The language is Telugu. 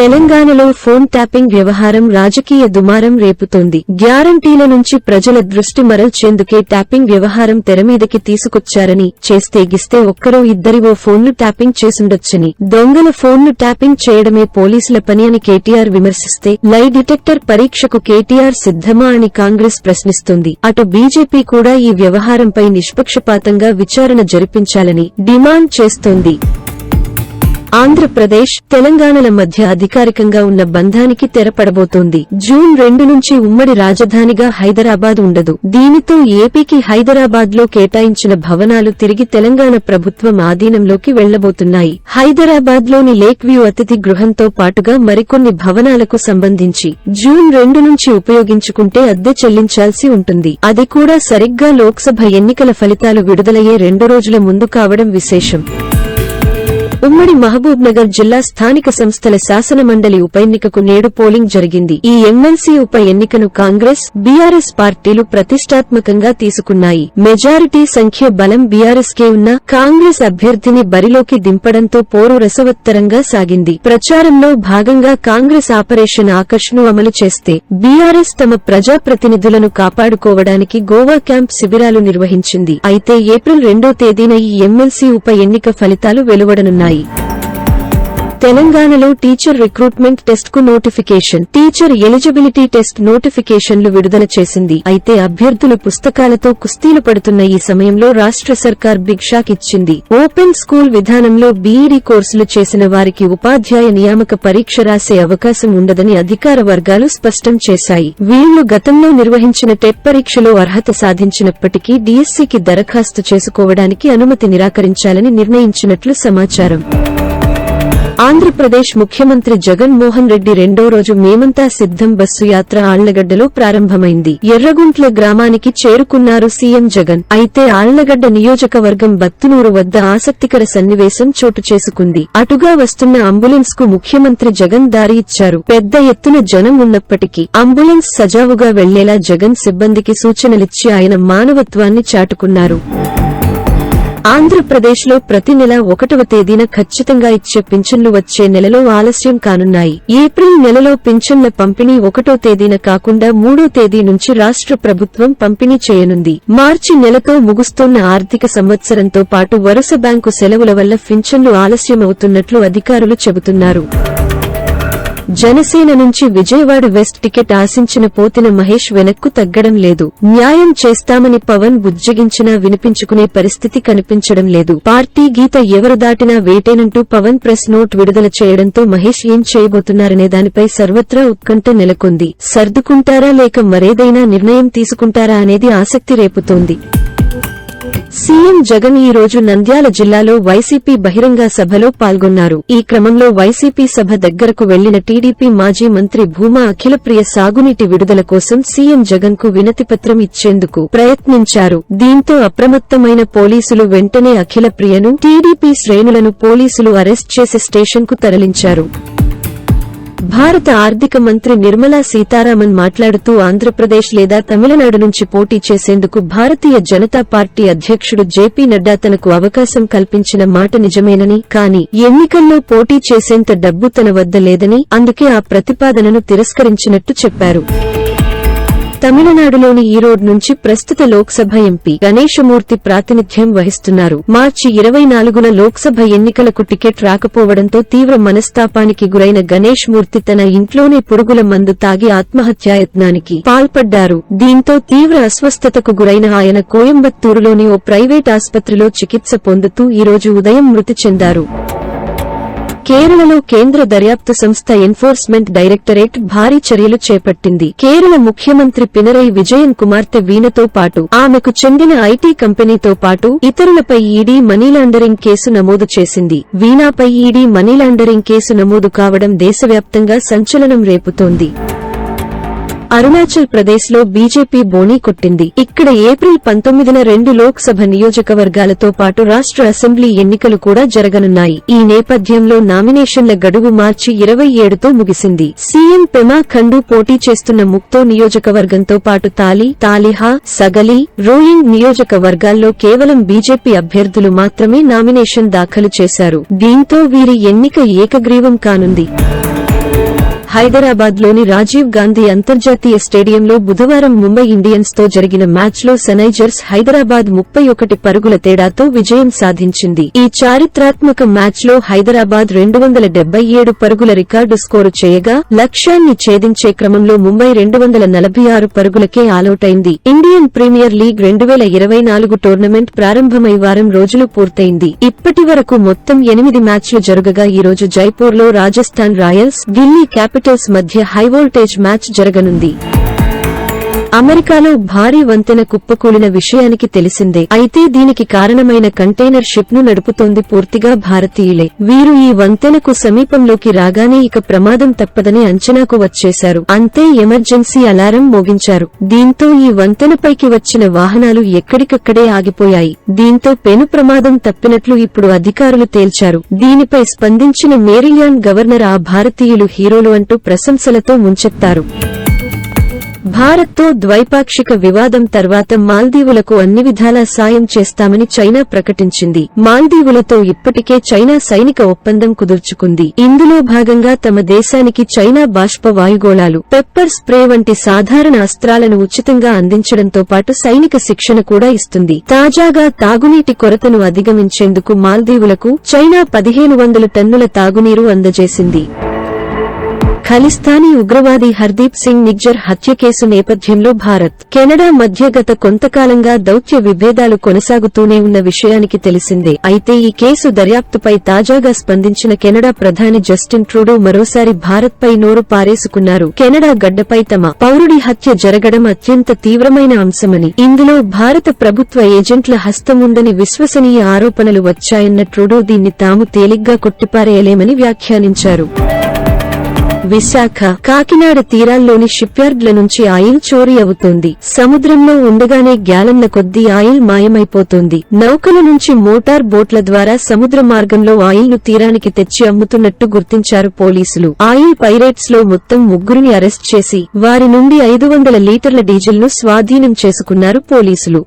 తెలంగాణలో ఫోన్ ట్యాపింగ్ వ్యవహారం రాజకీయ దుమారం రేపుతోంది. గ్యారంటీల నుంచి ప్రజల దృష్టి మరల్చేందుకే ట్యాపింగ్ వ్యవహారం తెరమీదకి తీసుకొచ్చారని, చేస్తే గిస్తే ఒక్కరో ఇద్దరివో ఫోన్లు ట్యాపింగ్ చేసుండొచ్చని, దొంగల ఫోన్లు ట్యాపింగ్ చేయడమే పోలీసుల పని అని కేటీఆర్ విమర్శిస్తే, లై డిటెక్టర్ పరీక్షకు కేటీఆర్ సిద్ధమా అని కాంగ్రెస్ ప్రశ్నిస్తోంది. అటు బీజేపీ కూడా ఈ వ్యవహారంపై నిష్పక్షపాతంగా విచారణ జరిపించాలని డిమాండ్ చేస్తోంది. ఆంధ్రప్రదేశ్, తెలంగాణల మధ్య అధికారికంగా ఉన్న బంధానికి తెరపడబోతోంది. జూన్ 2 నుంచి ఉమ్మడి రాజధానిగా హైదరాబాద్ ఉండదు. దీనితో ఏపీకి హైదరాబాద్ లో కేటాయించిన భవనాలు తిరిగి తెలంగాణ ప్రభుత్వం ఆధీనంలోకి వెళ్లబోతున్నాయి. హైదరాబాద్ లోని లేక్ వ్యూ అతిథి గృహంతో పాటుగా మరికొన్ని భవనాలకు సంబంధించి జూన్ 2 నుంచి ఉపయోగించుకుంటే అద్దె చెల్లించాల్సి ఉంటుంది. అది కూడా సరిగ్గా లోక్సభ ఎన్నికల ఫలితాలు విడుదలయ్యే 2 రోజుల ముందు కావడం విశేషం. ఉమ్మడి మహబూబ్ నగర్ జిల్లా స్థానిక సంస్థల శాసనమండలి ఉప ఎన్నికకు నేడు పోలింగ్ జరిగింది. ఈ ఎమ్మెల్సీ ఉప ఎన్నికను కాంగ్రెస్, బీఆర్ఎస్ పార్టీలు ప్రతిష్టాత్మకంగా తీసుకున్నాయి. మెజారిటీ సంఖ్య బలం బీఆర్ఎస్ కే ఉన్న కాంగ్రెస్ అభ్యర్థిని బరిలోకి దింపడంతో పోరు రసవత్తరంగా సాగింది. ప్రచారంలో భాగంగా కాంగ్రెస్ ఆపరేషన్ ఆకర్ష్ను అమలు చేస్తే, బీఆర్ఎస్ తమ ప్రజాప్రతినిధులను కాపాడుకోవడానికి గోవా క్యాంప్ శిబిరాలు నిర్వహించింది. అయితే ఏప్రిల్ 2వ తేదీన ఈ ఎమ్మెల్సీ ఉప ఎన్నిక ఫలితాలు వెలువడనున్నాయి. తెలంగాణలో టీచర్ రిక్రూట్మెంట్ టెస్ట్ కు నోటిఫికేషన్, టీచర్ ఎలిజిబిలిటీ టెస్ట్ నోటిఫికేషన్లు విడుదల చేసింది. అయితే అభ్యర్థులు పుస్తకాలతో కుస్తీలు పడుతున్న ఈ సమయంలో రాష్ట్ర సర్కార్ బిగ్ షాక్ ఇచ్చింది. ఓపెన్ స్కూల్ విధానంలో బీఈడీ కోర్సులు చేసిన వారికి ఉపాధ్యాయ నియామక పరీక్ష రాసే అవకాశం ఉండదని అధికార వర్గాలు స్పష్టం చేశాయి. వీళ్లు గతంలో నిర్వహించిన టెట్ పరీక్షలో అర్హత సాధించినప్పటికీ డీఎస్సీకి దరఖాస్తు చేసుకోవడానికి అనుమతి నిరాకరించాలని నిర్ణయించినట్లు సమాచారం. ఆంధ్రప్రదేశ్ ముఖ్యమంత్రి జగన్ మోహన్ రెడ్డి 2వ రోజు మేమంతా సిద్ధం బస్సు యాత్ర ఆళ్లగడ్డలో ప్రారంభమైంది. ఎర్రగుంట్ల గ్రామానికి చేరుకున్నారు సీఎం జగన్. అయితే ఆళ్లగడ్డ నియోజకవర్గం బత్తునూరు వద్ద ఆసక్తికర సన్నివేశం చోటు చేసుకుంది. అటుగా వస్తున్న అంబులెన్స్ కు ముఖ్యమంత్రి జగన్ దారి ఇచ్చారు. పెద్ద ఎత్తున జనం ఉన్నప్పటికీ అంబులెన్స్ సజావుగా వెళ్లేలా జగన్ సిబ్బందికి సూచనలిచ్చి ఆయన మానవత్వాన్ని చాటుకున్నారు. ఆంధ్రప్రదేశ్లో ప్రతి నెల 1వ తేదీన ఖచ్చితంగా ఇచ్చే పింఛన్లు వచ్చే నెలలో ఆలస్యం కానున్నాయి. ఏప్రిల్ నెలలో పింఛన్ల పంపిణీ 1వ తేదీన కాకుండా 3వ తేదీ నుంచి రాష్ట్ర ప్రభుత్వం పంపిణీ చేయనుంది. మార్చి నెలతో ముగుస్తోన్న ఆర్థిక సంవత్సరంతో పాటు వరుస బ్యాంకు సెలవుల వల్ల పింఛన్లు ఆలస్యమవుతున్నట్లు అధికారులు చెబుతున్నారు. జనసేన నుంచి విజయవాడ వెస్ట్ టికెట్ ఆశించిన పోతిన మహేష్ వెనక్కు తగ్గడం లేదు. న్యాయం చేస్తామని పవన్ బుజ్జగించినా వినిపించుకునే పరిస్థితి కనిపించడం లేదు. పార్టీ గీత ఎవరు దాటినా వేటేనంటూ పవన్ ప్రెస్ నోట్ విడుదల చేయడంతో మహేష్ ఏం చేయబోతున్నారనే దానిపై సర్వత్రా ఉత్కంఠ నెలకొంది. సర్దుకుంటారా లేక మరేదైనా నిర్ణయం తీసుకుంటారా అనేది ఆసక్తి రేపుతోంది. సీఎం జగన్ ఈ రోజు నంద్యాల జిల్లాలో వైసీపీ బహిరంగ సభలో పాల్గొన్నారు. ఈ క్రమంలో వైసీపీ సభ దగ్గరకు వెళ్లిన టీడీపీ మాజీ మంత్రి భూమా అఖిలప్రియ సాగునీటి విడుదల కోసం సీఎం జగన్ కు వినతిపత్రం ఇచ్చేందుకు ప్రయత్నించారు. దీంతో అప్రమత్తమైన పోలీసులు వెంటనే అఖిలప్రియను, టీడీపీ శ్రేణులను పోలీసులు అరెస్ట్ చేసి స్టేషన్ కు తరలించారు. భారత ఆర్థిక మంత్రి నిర్మలా సీతారామన్ మాట్లాడుతూ ఆంధ్రప్రదేశ్ లేదా తమిళనాడు నుంచి పోటీ చేసేందుకు భారతీయ జనతా పార్టీ అధ్యక్షుడు జేపీ నడ్డా తనకు అవకాశం కల్పించిన మాట నిజమేనని, కానీ ఎన్నికల్లో పోటీ చేసేంత డబ్బు తన వద్ద లేదని, అందుకే ఆ ప్రతిపాదనను తిరస్కరించినట్టు చెప్పారు. తమిళనాడులోని ఈరోడ్ నుంచి ప్రస్తుత లోక్సభ ఎంపీ గణేశమూర్తి ప్రాతినిధ్యం వహిస్తున్నారు. మార్చి 24న లోక్సభ ఎన్నికలకు టికెట్ రాకపోవడంతో తీవ్ర మనస్తాపానికి గురైన గణేష్ మూర్తి తన ఇంట్లోనే పురుగుల మందు తాగి ఆత్మహత్యాయత్నానికి పాల్పడ్డారు. దీంతో తీవ్ర అస్వస్థతకు గురైన ఆయన కోయంబత్తూరులోని ఓ ప్రైవేట్ ఆస్పత్రిలో చికిత్స పొందుతూ ఈరోజు ఉదయం మృతి చెందారు. కేరళలో కేంద్ర దర్యాప్తు సంస్థ ఎన్ఫోర్స్మెంట్ డైరెక్టరేట్ భారీ చర్యలు చేపట్టింది. కేరళ ముఖ్యమంత్రి పినరయి విజయన్ కుమార్తె వీణతో పాటు ఆమెకు చెందిన ఐటీ కంపెనీతో పాటు ఇతరులపై ఈడీ మనీలాండరింగ్ కేసు నమోదు చేసింది. వీణాపై ఈడీ మనీలాండరింగ్ కేసు నమోదు కావడం దేశవ్యాప్తంగా సంచలనం రేపుతోంది. అరుణాచల్ ప్రదేశ్ లో బీజేపీ బోణీ కొట్టింది. ఇక్కడ ఏప్రిల్ 19న 2 లోక్సభ నియోజకవర్గాలతో పాటు రాష్ట్ర అసెంబ్లీ ఎన్నికలు కూడా జరగనున్నాయి. ఈ నేపథ్యంలో నామినేషన్ల గడువు మార్చి 27తో ముగిసింది. సీఎం పెమా ఖండు పోటీ చేస్తున్న ముక్తో నియోజకవర్గంతో పాటు తాలిహా, సగలి, రోయింగ్ నియోజకవర్గాల్లో కేవలం బీజేపీ అభ్యర్థులు మాత్రమే నామినేషన్ దాఖలు చేశారు. దీంతో వీరి ఎన్నిక ఏకగ్రీవం కానుంది. హైదరాబాద్లోని రాజీవ్ గాంధీ అంతర్జాతీయ స్టేడియంలో బుధవారం ముంబై ఇండియన్స్ తో జరిగిన మ్యాచ్లో సన్రైజర్స్ హైదరాబాద్ 31 పరుగుల తేడాతో విజయం సాధించింది. ఈ చారిత్రాత్మక మ్యాచ్లో హైదరాబాద్ 277 పరుగుల రికార్డు స్కోరు చేయగా లక్ష్యాన్ని ఛేదించే క్రమంలో ముంబై 246 పరుగులకే ఆలౌటైంది. ఇండియన్ ప్రీమియర్ లీగ్ 2024 టోర్నమెంట్ ప్రారంభమై వారం రోజులు పూర్తయింది. ఇప్పటి వరకు మొత్తం 8 మ్యాచ్లు జరగగా ఈరోజు జైపూర్లో రాజస్థాన్ రాయల్స్, ఢిల్లీ క్యాపిటల్స్ మధ్య హైవోల్టేజ్ మ్యాచ్ జరగనుంది. అమెరికాలో భారీ వంతెన కుప్పకూలిన విషయానికి తెలిసిందే. అయితే దీనికి కారణమైన కంటైనర్ షిప్ ను నడుపుతోంది పూర్తిగా భారతీయులే. వీరు ఈ వంతెనకు సమీపంలోకి రాగానే ఇక ప్రమాదం తప్పదని అంచనాకు వచ్చేశారు. అంతే ఎమర్జెన్సీ అలారం మోగించారు. దీంతో ఈ వంతెనపైకి వచ్చిన వాహనాలు ఎక్కడికక్కడే ఆగిపోయాయి. దీంతో పెను ప్రమాదం తప్పినట్లు ఇప్పుడు అధికారులు తేల్చారు. దీనిపై స్పందించిన మేరీల్యాండ్ గవర్నర్ ఆ భారతీయులు హీరోలు అంటూ ప్రశంసలతో ముంచెత్తారు. భారత్తో ద్వైపాక్షిక వివాదం తర్వాత మాల్దీవులకు అన్ని విధాలా సాయం చేస్తామని చైనా ప్రకటించింది. మాల్దీవులతో ఇప్పటికే చైనా సైనిక ఒప్పందం కుదుర్చుకుంది. ఇందులో భాగంగా తమ దేశానికి చైనా బాష్ప వాయుగోళాలు, పెప్పర్ స్ప్రే వంటి సాధారణ అస్త్రాలను ఉచితంగా అందించడంతో పాటు సైనిక శిక్షణ కూడా ఇస్తుంది. తాజాగా తాగునీటి కొరతను అధిగమించేందుకు మాల్దీవులకు చైనా 1500 టన్నుల తాగునీరు అందజేసింది. ఖలిస్తానీ ఉగ్రవాది హర్దీప్ సింగ్ నిజ్జర్ హత్య కేసు నేపథ్యంలో భారత్, కెనడా మధ్య గత కొంతకాలంగా దౌత్య విభేదాలు కొనసాగుతూనే ఉన్న విషయానికి తెలిసిందే. అయితే ఈ కేసు దర్యాప్తుపై తాజాగా స్పందించిన కెనడా ప్రధాని జస్టిన్ ట్రూడో మరోసారి భారత్పై నోరు పారేసుకున్నారు. కెనడా గడ్డపై తమ పౌరుడి హత్య జరగడం అత్యంత తీవ్రమైన అంశమని, ఇందులో భారత ప్రభుత్వ ఏజెంట్ల హస్తముందని విశ్వసనీయ ఆరోపణలు వచ్చాయన్న ట్రూడో దీన్ని తాము తేలిగ్గా కొట్టిపారేయలేమని వ్యాఖ్యానించారు. విశాఖ, కాకినాడ తీరాల్లోని షిప్యార్డ్ల నుంచి ఆయిల్ చోరీ అవుతోంది. సముద్రంలో ఉండగానే గ్యాలన్ల కొద్దీ ఆయిల్ మాయమైపోతోంది. నౌకల నుంచి మోటార్ బోట్ల ద్వారా సముద్ర మార్గంలో ఆయిల్ ను తీరానికి తెచ్చి అమ్ముతున్నట్టు గుర్తించారు పోలీసులు. ఆయిల్ పైరేట్స్ లో మొత్తం 3 అరెస్ట్ చేసి వారి నుండి 500 లీటర్ల డీజిల్ ను స్వాధీనం చేసుకున్నారు పోలీసులు.